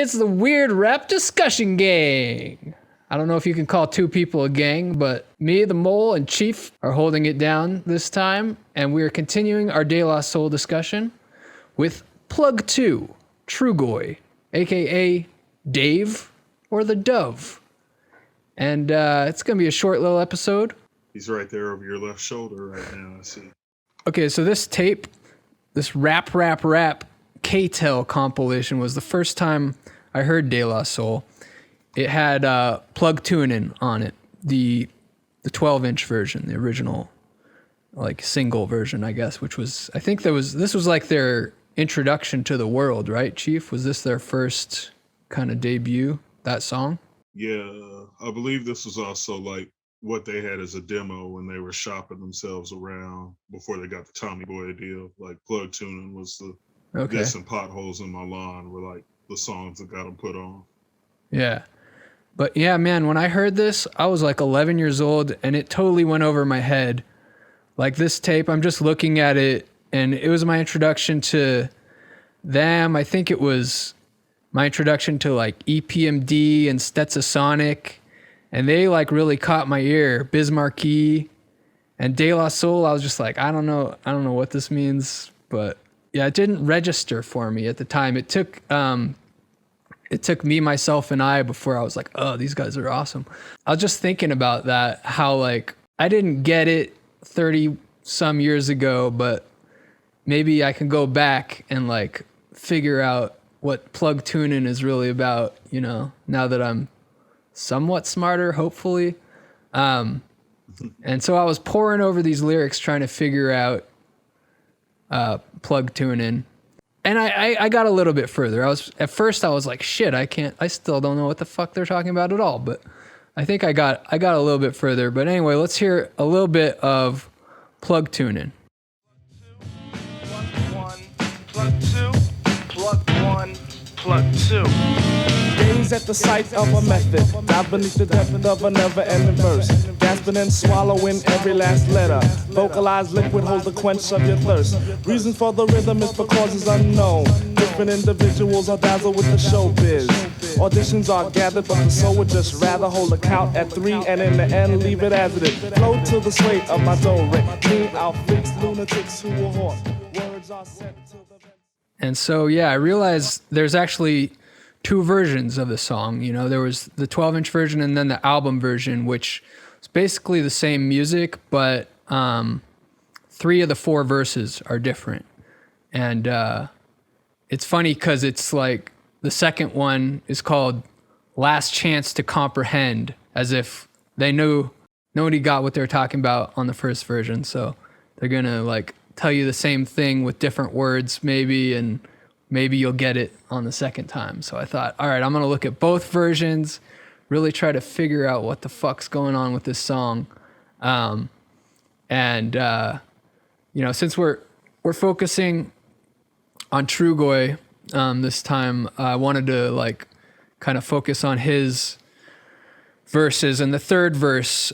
It's the Weird Rap Discussion Gang. I don't know if you can call two people a gang, but me, the Mole, and Chief are holding it down this time, and we are continuing our De La Soul discussion with Plug 2, Trugoy, aka Dave or the Dove. And it's going to be a short little episode. He's right there over your left shoulder right now, I see. Okay, so this tape, this rap K-Tel compilation was the first time I heard De La Soul. It had Plug Tunin on it, the 12-inch version, the original like single version, I guess, which was, I think this was like their introduction to the world, right, Chief? Was this their first kind of debut, that song? Yeah, I believe this was also like what they had as a demo when they were shopping themselves around before they got the Tommy Boy deal. Like Plug Tunin was the This and Potholes in My Lawn were like the songs that got them put on. Yeah. But yeah, man, when I heard this, I was like 11 years old and it totally went over my head. Like this tape, I'm just looking at it and it was my introduction to them. I think it was my introduction to like EPMD and Stetsasonic, and they like really caught my ear. Bismarcky and De La Soul, I was just like, I don't know what this means, but yeah, it didn't register for me at the time. It took me, myself, and I before I was like, oh, these guys are awesome. I was just thinking about that, how like I didn't get it 30 some years ago, but maybe I can go back and like figure out what Plug Tunin is really about, you know, now that I'm somewhat smarter, hopefully. And so I was poring over these lyrics trying to figure out Plug Tunin. And I got a little bit further. At first I was like, shit, I still don't know what the fuck they're talking about at all. But I think I got a little bit further. But anyway, let's hear a little bit of Plug Tunin. Plug 2. Gaze at the sight of a method, dive beneath the depth of a never-ending verse, gasping and swallowing every last letter. Vocalized liquid holds the quench of your thirst. Reason for the rhythm is for causes unknown. Different individuals are dazzled with the showbiz. Auditions are gathered, but the soul would just rather hold a count at 3 and in the end leave it as it is. Flow to the sway of my do-re. Clean out freaks, lunatics who will haunt. Words are set to the... And so, yeah, I realized there's actually two versions of the song. You know, there was the 12-inch version and then the album version, which is basically the same music, but 3 of the 4 verses are different. And it's funny because it's like the second one is called Last Chance to Comprehend, as if they knew nobody got what they were talking about on the first version. So they're going to like tell you the same thing with different words maybe, and maybe you'll get it on the second time. So I thought, all right, I'm going to look at both versions, really try to figure out what the fuck's going on with this song. You know, since we're focusing on Trugoy this time, I wanted to like kind of focus on his verses, and the third verse,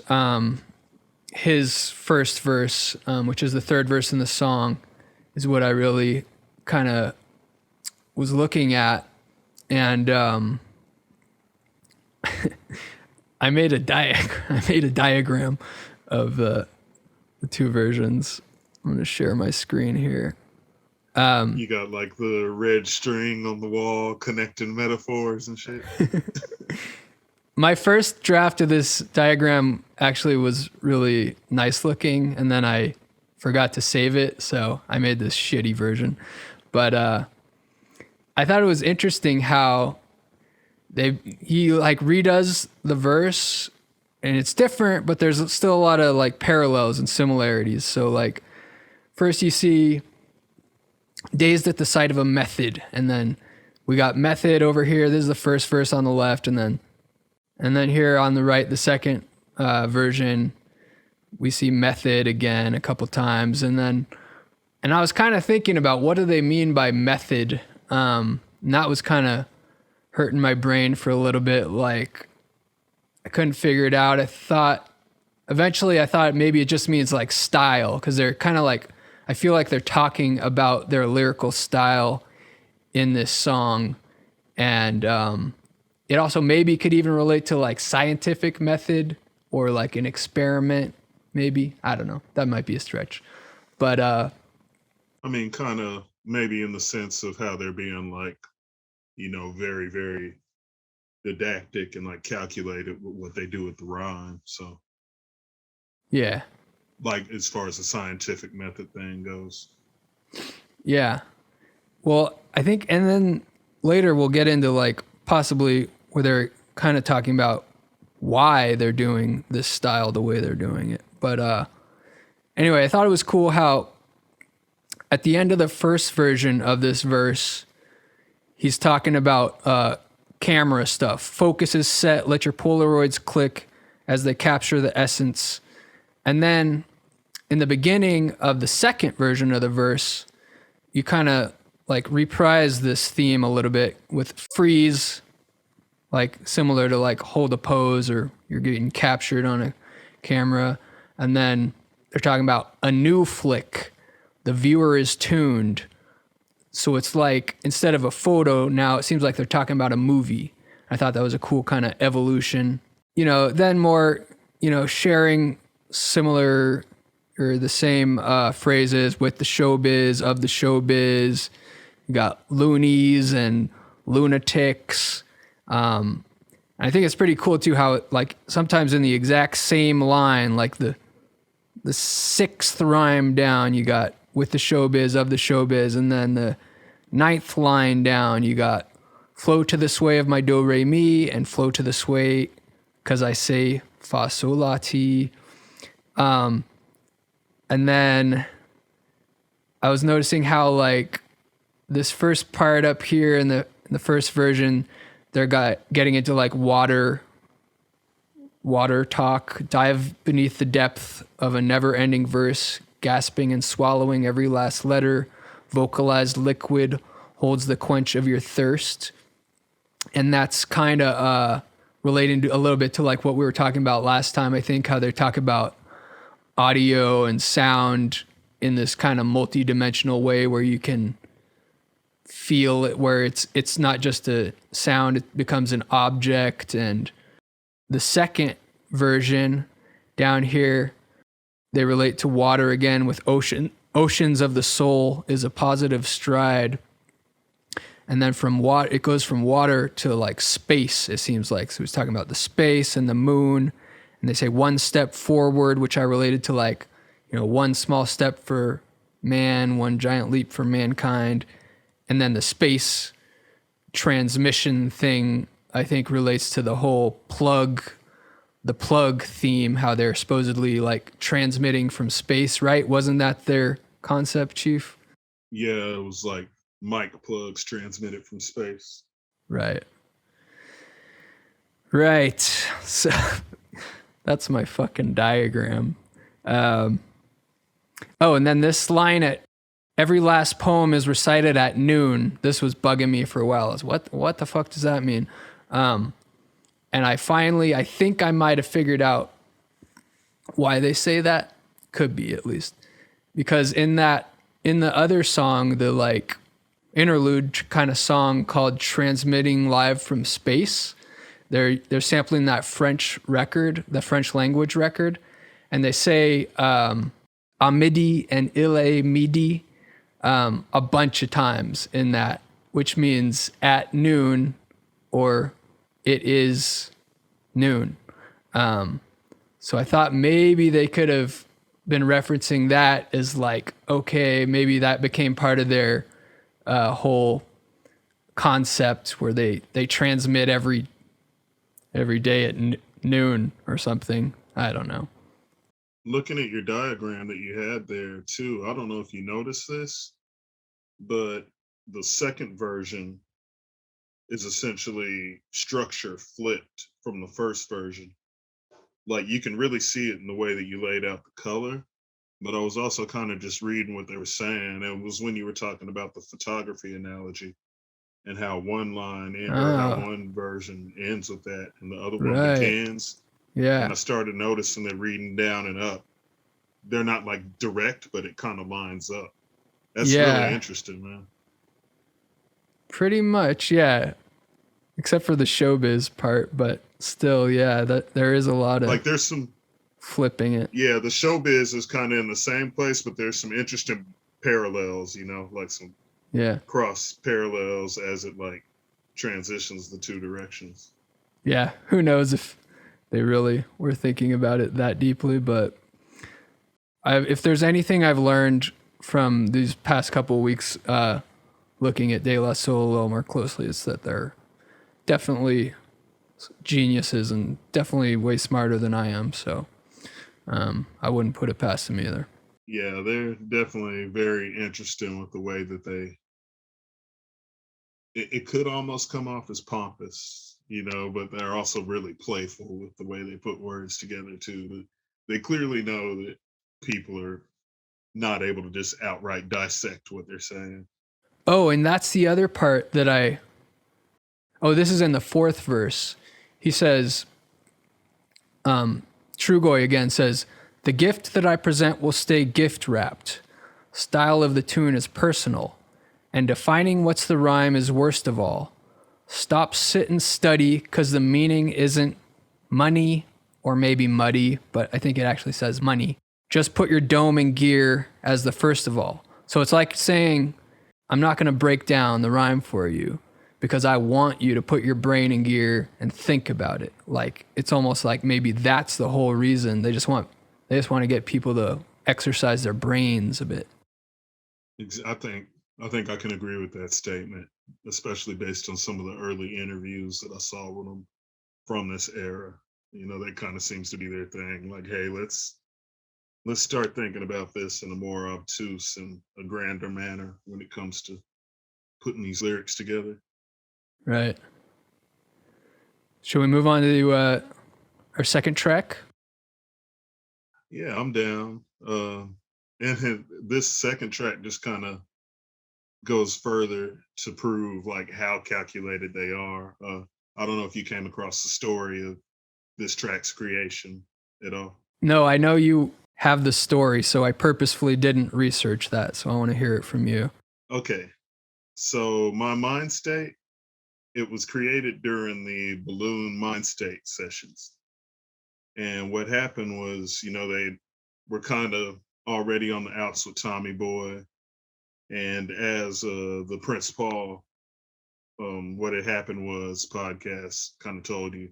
his first verse, which is the third verse in the song, is what I really kind of was looking at. And I made a diagram of the two versions. I'm going to share my screen here. You got like the red string on the wall connecting metaphors and shit. My first draft of this diagram actually was really nice looking, and then I forgot to save it, so I made this shitty version. But I thought it was interesting how he like redoes the verse, and it's different, but there's still a lot of like parallels and similarities. So like first you see dazed at the sight of a method, and then we got method over here. This is the first verse on the left, and then here on the right, the second version, we see method again a couple times. And I was kind of thinking about what do they mean by method? And that was kind of hurting my brain for a little bit. Like I couldn't figure it out. Eventually I thought maybe it just means like style, because they're kind of like, I feel like they're talking about their lyrical style in this song. And it also maybe could even relate to like scientific method or like an experiment, maybe. I don't know. That might be a stretch. But I mean, kind of maybe in the sense of how they're being like, very, very didactic and like calculated with what they do with the rhyme. So, yeah. like as far as the scientific method thing goes. Yeah. Well, I think, and then later we'll get into like possibly where they're kind of talking about why they're doing this style the way they're doing it. But anyway, I thought it was cool how at the end of the first version of this verse, he's talking about camera stuff. Focus is set, let your Polaroids click as they capture the essence. And then in the beginning of the second version of the verse, you kind of like reprise this theme a little bit with freeze, like similar to like hold a pose or you're getting captured on a camera. And then they're talking about a new flick. The viewer is tuned. So it's like instead of a photo, now it seems like they're talking about a movie. I thought that was a cool kind of evolution. Then more, sharing similar or the same phrases with the showbiz of the showbiz. You got loonies and lunatics. I think it's pretty cool too how like sometimes in the exact same line, like the sixth rhyme down, you got with the showbiz of the showbiz, and then the ninth line down, you got flow to the sway of my do re mi and flow to the sway because I say fa sol la ti. And then I was noticing how like this first part up here in the first version, they're getting into like water talk, dive beneath the depth of a never-ending verse, gasping and swallowing every last letter, vocalized liquid holds the quench of your thirst. And that's kind of relating to a little bit to like what we were talking about last time, I think, how they talk about audio and sound in this kind of multi-dimensional way where you can feel it, where it's not just a sound, it becomes an object. And the second version down here, they relate to water again with oceans of the soul is a positive stride. And then from water, it goes from water to like space, it seems like. So he's talking about the space and the moon. And they say one step forward, which I related to like, one small step for man, one giant leap for mankind. And then the space transmission thing, I think, relates to the whole the plug theme, how they're supposedly like transmitting from space, right? Wasn't that their concept, Chief? Yeah, it was like mic plugs transmitted from space. Right. So that's my fucking diagram. And then this line at every last poem is recited at noon. This was bugging me for a while. I was, what the fuck does that mean? And I think I might have figured out why they say that. Could be, at least. Because in the other song, the like interlude kind of song called Transmitting Live from Space, they're sampling that French record, the French language record, and they say à midi and il est midi a bunch of times in that, which means at noon or it is noon. So I thought maybe they could have been referencing that as like, okay, maybe that became part of their whole concept where they transmit every day at noon or something. I don't know. Looking at your diagram that you had there too, I don't know if you noticed this, but the second version is essentially structure flipped from the first version. Like you can really see it in the way that you laid out the color. But I was also kind of just reading what they were saying. It was when you were talking about the photography analogy and how one line or how one version ends with that and the other one begins. Yeah. And I started noticing that reading down and up, they're not like direct, but it kind of lines up. That's really interesting, man. Pretty much, yeah. except for the showbiz part, but still, yeah, that there is a lot of like there's some flipping it. Yeah, the showbiz is kind of in the same place, but there's some interesting parallels, like some cross parallels as it like transitions the two directions. Yeah, who knows if they really were thinking about it that deeply, but if there's anything I've learned from these past couple of weeks looking at De La Soul a little more closely, it's that they're definitely geniuses and definitely way smarter than I am, so I wouldn't put it past them either. Yeah, they're definitely very interesting with the way that it could almost come off as pompous, but they're also really playful with the way they put words together too. They clearly know that people are not able to just outright dissect what they're saying. Oh, and that's the other part that this is in the fourth verse. He says, Trugoy again says, "The gift that I present will stay gift wrapped. Style of the tune is personal, and defining what's the rhyme is worst of all. Stop, sit, and study, because the meaning isn't money or maybe muddy, but I think it actually says money. Just put your dome in gear as the first of all." So it's like saying, I'm not going to break down the rhyme for you because I want you to put your brain in gear and think about it. Like, it's almost like maybe that's the whole reason. They just want to get people to exercise their brains a bit. I think I can agree with that statement, especially based on some of the early interviews that I saw with them from this era. That kind of seems to be their thing. Like, hey, let's start thinking about this in a more obtuse and a grander manner when it comes to putting these lyrics together. Right. Should we move on to our second track? Yeah, I'm down. And this second track just kind of goes further to prove like how calculated they are. I don't know if you came across the story of this track's creation at all. No, I know you have the story, so I purposefully didn't research that, so I want to hear it from you. Okay. So my mind state, it was created during the Balloon Mind State sessions. And what happened was, they were kind of already on the outs with Tommy Boy. And as the Prince Paul, what had happened was, podcast kind of told you,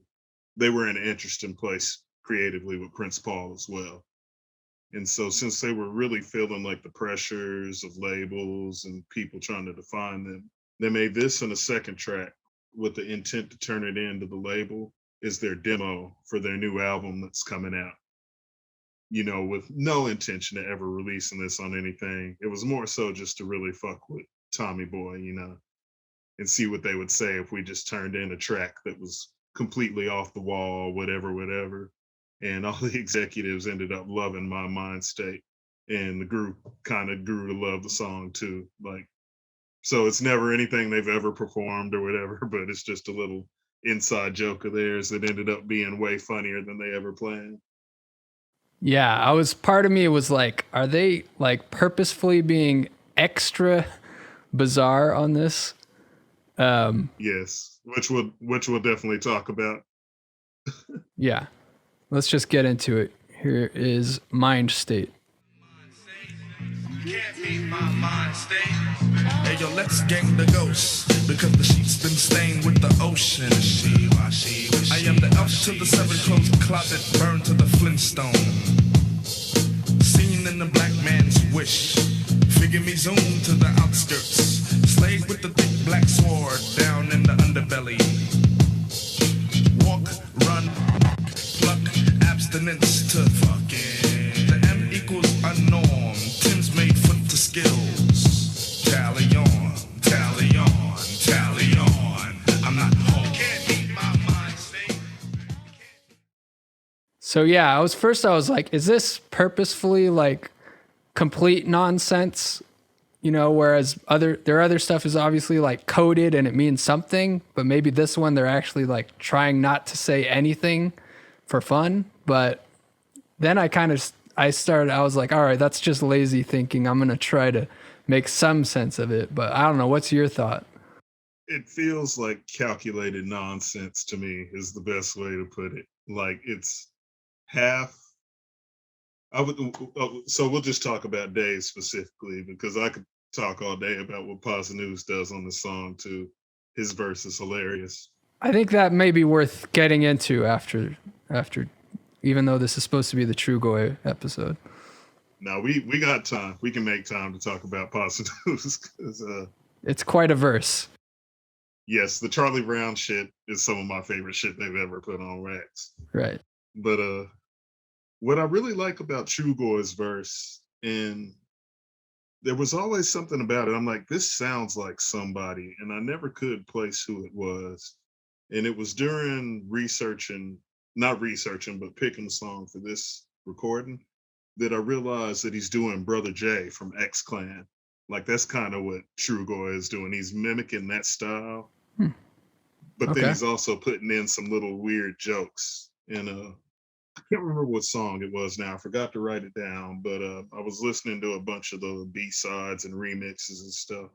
they were in an interesting place creatively with Prince Paul as well. And so since they were really feeling like the pressures of labels and people trying to define them, they made this in a second track with the intent to turn it into the label is their demo for their new album that's coming out. With no intention of ever releasing this on anything. It was more so just to really fuck with Tommy Boy, and see what they would say if we just turned in a track that was completely off the wall, whatever. And all the executives ended up loving my mind state, and the group kind of grew to love the song too. Like, so it's never anything they've ever performed or whatever, but it's just a little inside joke of theirs that ended up being way funnier than they ever planned. Yeah, part of me was like, are they like purposefully being extra bizarre on this? Yes, which we'll definitely talk about. Yeah. Let's just get into it. Here is Mind State. Can't be my mind state. Hey yo, let's gang the ghost, because the sheet's been stained with the ocean. I am the elf to the seven closed closet, burned to the Flintstone. Seen in the black man's wish. Figure me zoom to the outskirts. Slayed with the thick black sword down in the underbelly. Walk, run, pluck, abstinence to fucking. The M equals a norm. Tim's made foot to skills. Tally on, tally on, tally on. I'm not home. Can't eat my mind state. So yeah, I was like, is this purposefully like complete nonsense? Whereas their other stuff is obviously like coded and it means something, but maybe this one they're actually like trying not to say anything for fun. But then I was like, all right, that's just lazy thinking. I'm going to try to make some sense of it, but I don't know. What's your thought? it feels like calculated nonsense to me is the best way to put it. Like it's half. I would. So we'll just talk about Dave specifically because I could talk all day about what Posdnuos does on the song too. His verse is hilarious. I think that may be worth getting into after, even though this is supposed to be the Trugoy episode. Now we got time. We can make time to talk about Posdnuos because it's quite a verse. Yes, the Charlie Brown shit is some of my favorite shit they've ever put on wax. Right. But what I really like about Trugoy's verse, and there was always something about it. I'm like, this sounds like somebody, and I never could place who it was. And it was during not researching, but picking the song for this recording that I realized that he's doing Brother J from X Clan. Like that's kind of what Trugoy is doing. He's mimicking that style, but then he's also putting in some little weird jokes. And I can't remember what song it was now. I forgot to write it down, but I was listening to a bunch of the B-sides and remixes and stuff.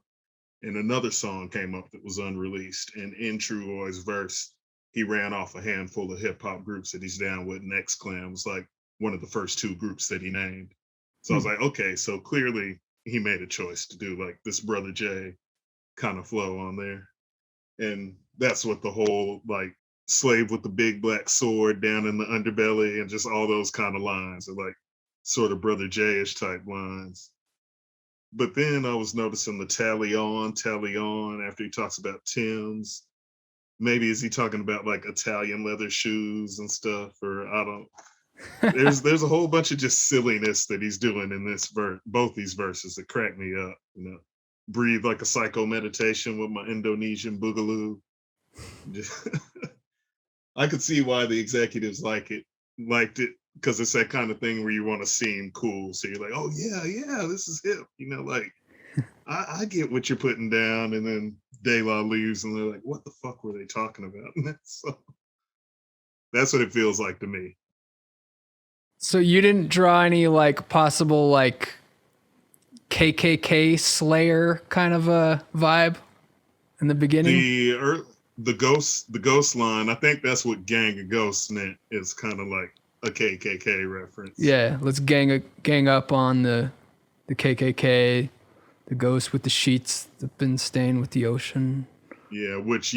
And another song came up that was unreleased. And in Trugoy's verse, he ran off a handful of hip hop groups that he's down with. And X Clan was like one of the first two groups that he named. So I was like, okay, so clearly he made a choice to do like this Brother J kind of flow on there. And that's what the whole like slave with the big black sword down in the underbelly and just all those kind of lines are like sort of Brother J-ish type lines. But then I was noticing the tally on after he talks about Tim's. Maybe is he talking about like Italian leather shoes and stuff, or I don't. There's a whole bunch of just silliness that he's doing in this both these verses that crack me up. You know, breathe like a psycho meditation with my Indonesian boogaloo. I could see why the executives liked it because it's that kind of thing where you want to seem cool. So you're like, oh yeah, this is hip. You know, like I get what you're putting down, and then De La leaves, and they're like, what the fuck were they talking about? So that's what it feels like to me. So you didn't draw any like possible like KKK Slayer kind of a vibe in the beginning? The ghost line, I think that's what Gang of Ghosts meant. Is kind of like a KKK reference. Yeah, let's gang up on the KKK, the ghost with the sheets that have been stained with the ocean. Yeah, which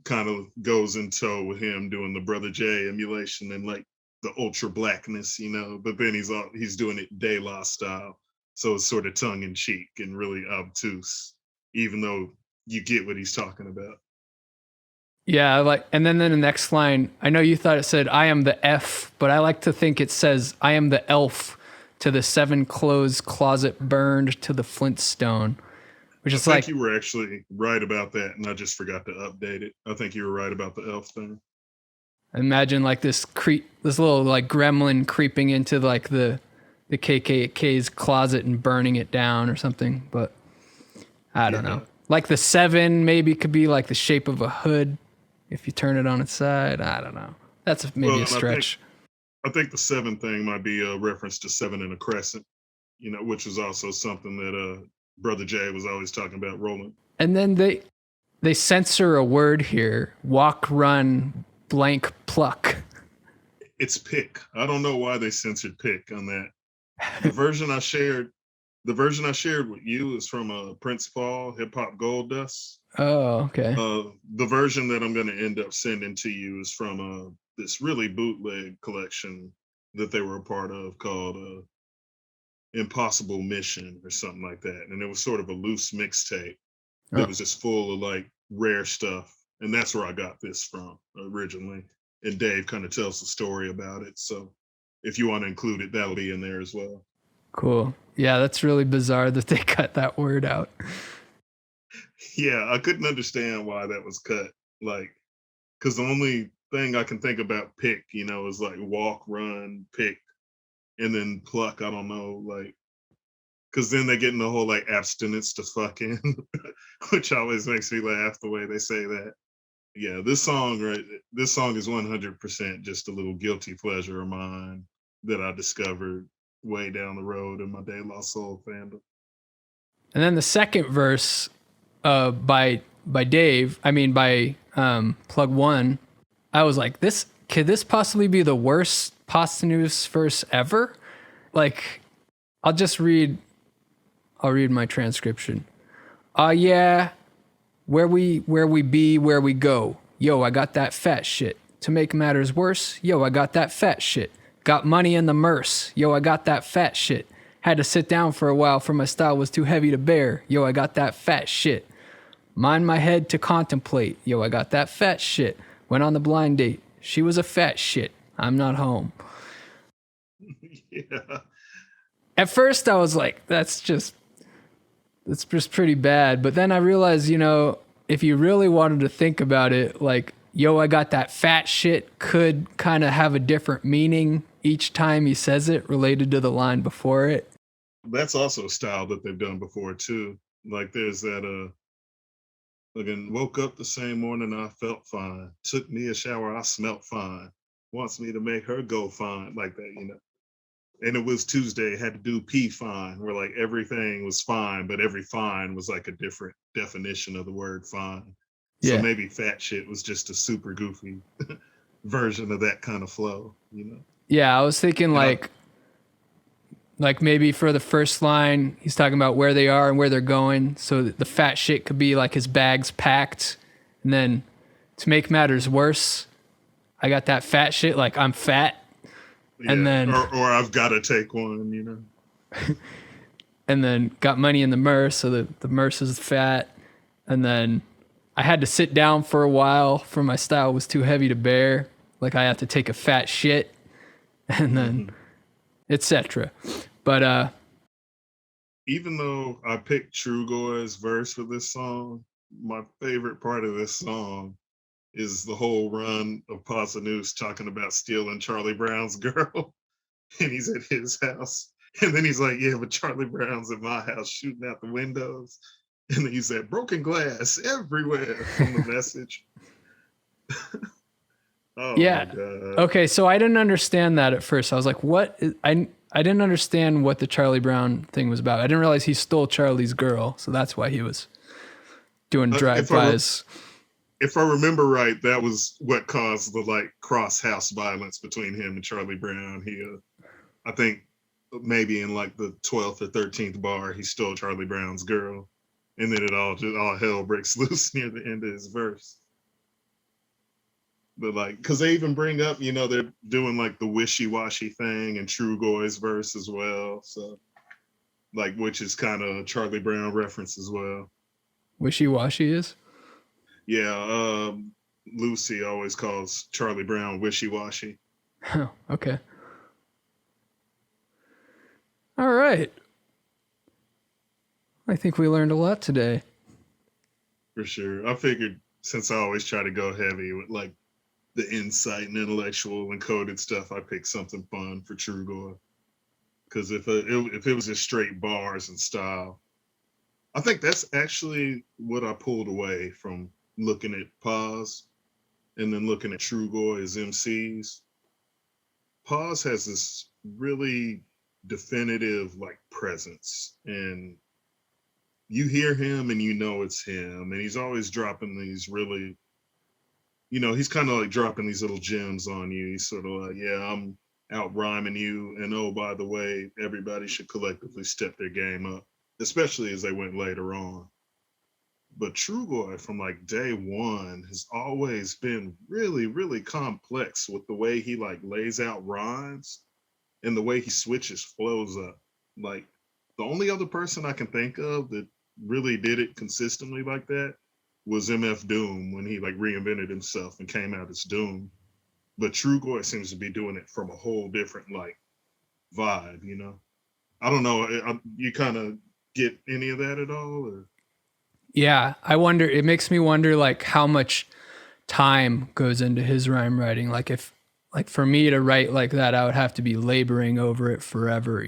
kind of goes in tow with him doing the Brother J emulation and like the ultra blackness, but then he's doing it De La style. So it's sort of tongue in cheek and really obtuse, even though you get what he's talking about. Yeah, and then the next line, I know you thought it said, I am the F, but I like to think it says, I am the elf to the 7 closed closet burned to the flintstone, which is like. I think you were actually right about that, and I just forgot to update it. I think you were right about the elf thing. Imagine like this little like gremlin creeping into like the KKK's closet and burning it down or something, but I don't know. Like the 7 maybe could be like the shape of a hood if you turn it on its side. I don't know. That's maybe a stretch. I think the 7 thing might be a reference to 7 in a crescent, which is also something that Brother J was always talking about rolling. And then they censor a word here. Walk, run, blank, pluck. It's pick. I don't know why they censored pick on that. The version I shared with you is from Prince Paul, Hip Hop Gold Dust. Oh, okay. The version that I'm going to end up sending to you is from this really bootleg collection that they were a part of called Impossible Mission or something like that. And it was sort of a loose mixtape that was just full of like rare stuff. And that's where I got this from originally. And Dave kind of tells the story about it. So if you want to include it, that'll be in there as well. Cool. Yeah, that's really bizarre that they cut that word out. Yeah, I couldn't understand why that was cut. Like, because the only thing I can think about pick, is like walk, run, pick, and then pluck. I don't know, like, because then they get in the whole like abstinence to fucking, which always makes me laugh the way they say that. Yeah, this song is 100% just a little guilty pleasure of mine that I discovered way down the road in my De La Soul fandom. And then the second verse by Dave, by Plug One, I was like, could this possibly be the worst Posdnuos verse ever? Like, I'll read my transcription. Yeah, where we be, where we go. Yo, I got that fat shit. To make matters worse, yo, I got that fat shit. Got money in the merce. Yo, I got that fat shit. Had to sit down for a while for my style was too heavy to bear. Yo, I got that fat shit. Mind my head to contemplate. Yo, I got that fat shit. Went on the blind date. She was a fat shit. I'm not home. Yeah. At first I was like, that's just pretty bad. But then I realized, if you really wanted to think about it, like, yo, I got that fat shit could kind of have a different meaning each time he says it related to the line before it. That's also a style that they've done before too. Like there's that again, woke up the same morning, I felt fine. Took me a shower, I smelt fine. Wants me to make her go fine, like that. And it was Tuesday, had to do P fine, where like everything was fine, but every fine was like a different definition of the word fine. So maybe fat shit was just a super goofy version of that kind of flow, Yeah, I was thinking like maybe for the first line, he's talking about where they are and where they're going. So the fat shit could be like his bags packed. And then to make matters worse, I got that fat shit, like I'm fat. Yeah, and then or I've got to take one, And then got money in the merce, so the merce is fat. And then I had to sit down for a while for my style was too heavy to bear. Like I have to take a fat shit. And then etc. But even though I picked Trugoy's verse for this song, my favorite part of this song is the whole run of Posdnuos talking about stealing Charlie Brown's girl. And he's at his house. And then he's like, yeah, but Charlie Brown's at my house shooting out the windows. And then he said, broken glass everywhere from the message. Oh, yeah. My God. Okay, so I didn't understand that at first. I was like, what? I didn't understand what the Charlie Brown thing was about. I didn't realize he stole Charlie's girl. So that's why he was doing drive-bys. If I remember right, that was what caused the cross-house violence between him and Charlie Brown. He, I think maybe in like the 12th or 13th bar, he stole Charlie Brown's girl. And then all hell breaks loose near the end of his verse. But because they even bring up, they're doing like the wishy-washy thing in Trugoy's verse as well. So which is kind of a Charlie Brown reference as well. Wishy-washy is? Yeah, Lucy always calls Charlie Brown wishy-washy. Oh, okay. All right. I think we learned a lot today. For sure. I figured since I always try to go heavy with the insight and intellectual and coded stuff, I picked something fun for Trugoy. Because if it was just straight bars and style, I think that's actually what I pulled away from looking at Paz and then looking at Trugoy as MCs. Paz has this really definitive presence, and you hear him and it's him, and he's always dropping these really, he's kind of dropping these little gems on you. He's sort of like, yeah, I'm out rhyming you, and oh, by the way, everybody should collectively step their game up, especially as they went later on. But Trugoy from day one has always been really, really complex with the way he lays out rhymes and the way he switches flows up. The only other person I can think of that really did it consistently like that was MF Doom when he reinvented himself and came out as Doom. But Trugoy seems to be doing it from a whole different vibe, I don't know. You kind of get any of that at all? Or? Yeah, I wonder. It makes me wonder how much time goes into his rhyme writing. If for me to write like that, I would have to be laboring over it forever,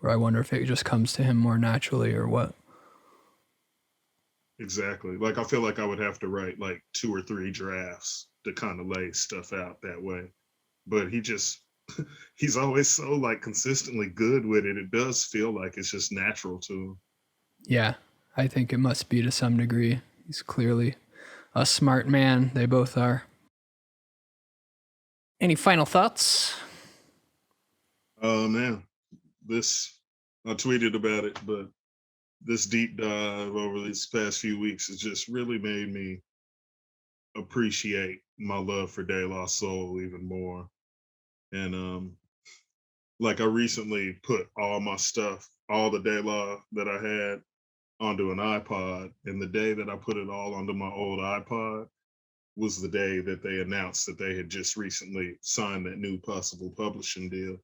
Or I wonder if it just comes to him more naturally or what. Exactly. I feel like I would have to write 2 or 3 drafts to kind of lay stuff out that way. But he's always so consistently good with it. It does feel like it's just natural to him. Yeah, I think it must be to some degree. He's clearly a smart man. They both are. Any final thoughts? Man, I tweeted about it, but this deep dive over these past few weeks has just really made me appreciate my love for De La Soul even more. And like I recently put all my stuff, all the De La that I had onto an iPod, and the day that I put it all onto my old iPod was the day that they announced that they had just recently signed that new possible publishing deal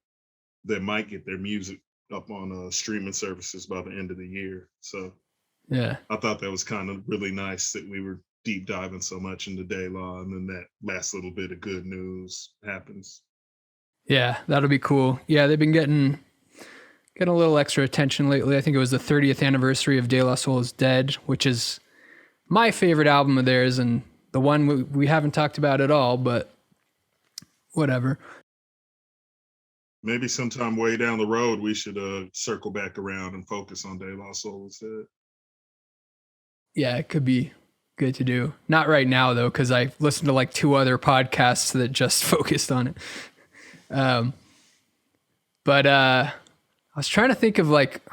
that might get their music up on streaming services by the end of the year. So yeah, I thought that was kind of really nice that we were deep diving so much into De La, and then that last little bit of good news happens. Yeah, that'll be cool. Yeah, they've been getting a little extra attention lately. I think it was the 30th anniversary of De La Soul is Dead, which is my favorite album of theirs, and the one we haven't talked about at all, but whatever. Maybe sometime way down the road, we should circle back around and focus on De La Soul instead. Yeah, it could be good to do. Not right now, though, because I listened to like 2 other podcasts that just focused on it. But I was trying to think of like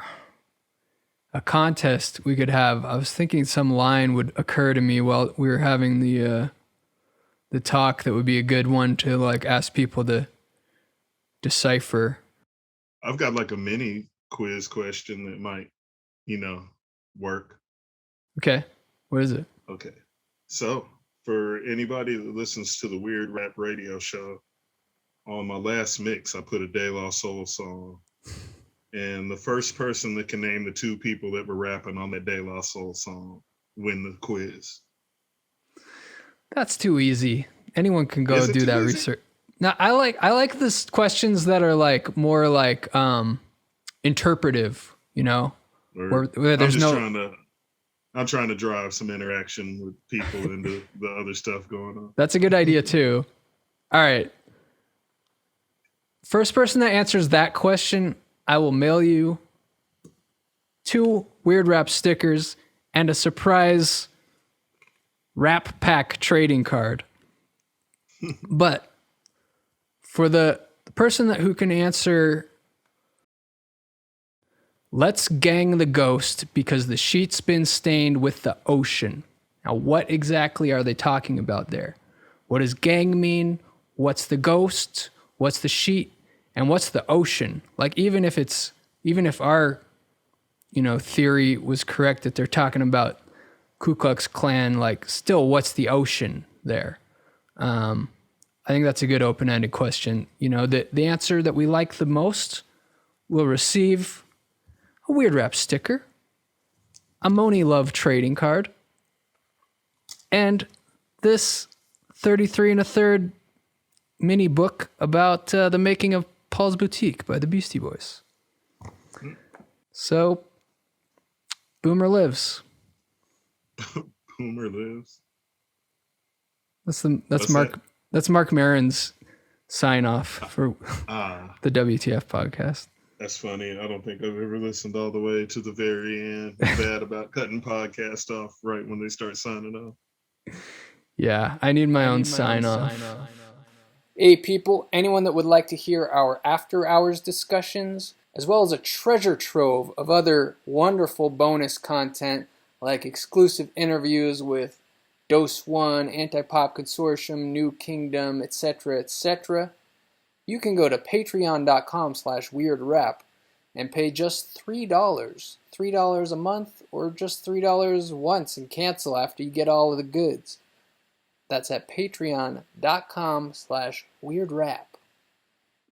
a contest we could have. I was thinking some line would occur to me while we were having the talk that would be a good one to like ask people to decipher. I've got like a mini quiz question that might, work. Okay. What is it? Okay. So for anybody that listens to the Weird Rap Radio Show, on my last mix, I put a De La Soul song. And the first person that can name the 2 people that were rapping on that De La Soul song win the quiz. That's too easy. Anyone can go do that research. Now, I like this questions that are like more like interpretive, where there's I'm trying to drive some interaction with people into the other stuff going on. That's a good idea too. All right. First person that answers that question, I will mail you 2 Weird Rap stickers and a surprise Rap Pack trading card. But for the person who can answer, let's gang the ghost because the sheet's been stained with the ocean. Now, what exactly are they talking about there? What does gang mean? What's the ghost? What's the sheet? And what's the ocean? Like, even if our, theory was correct that they're talking about Ku Klux Klan, like, still, what's the ocean there? I think that's a good open-ended question. The answer that we like the most will receive a Weird Rap sticker, a Moni Love trading card, and this 33 1/3 mini book about the making of Paul's Boutique by the Beastie Boys. So, Boomer lives. Boomer lives. That's Mark Maron's sign off for the WTF podcast. That's funny. I don't think I've ever listened all the way to the very end. I'm bad about cutting podcasts off right when they start signing off. Yeah, I need my own sign off. Hey people, anyone that would like to hear our after hours discussions, as well as a treasure trove of other wonderful bonus content like exclusive interviews with Dose One, Anti-Pop Consortium, New Kingdom, etc., you can go to patreon.com/weirdrap and pay just $3. $3 a month or just $3 once and cancel after you get all of the goods. That's at patreon.com/weirdrap.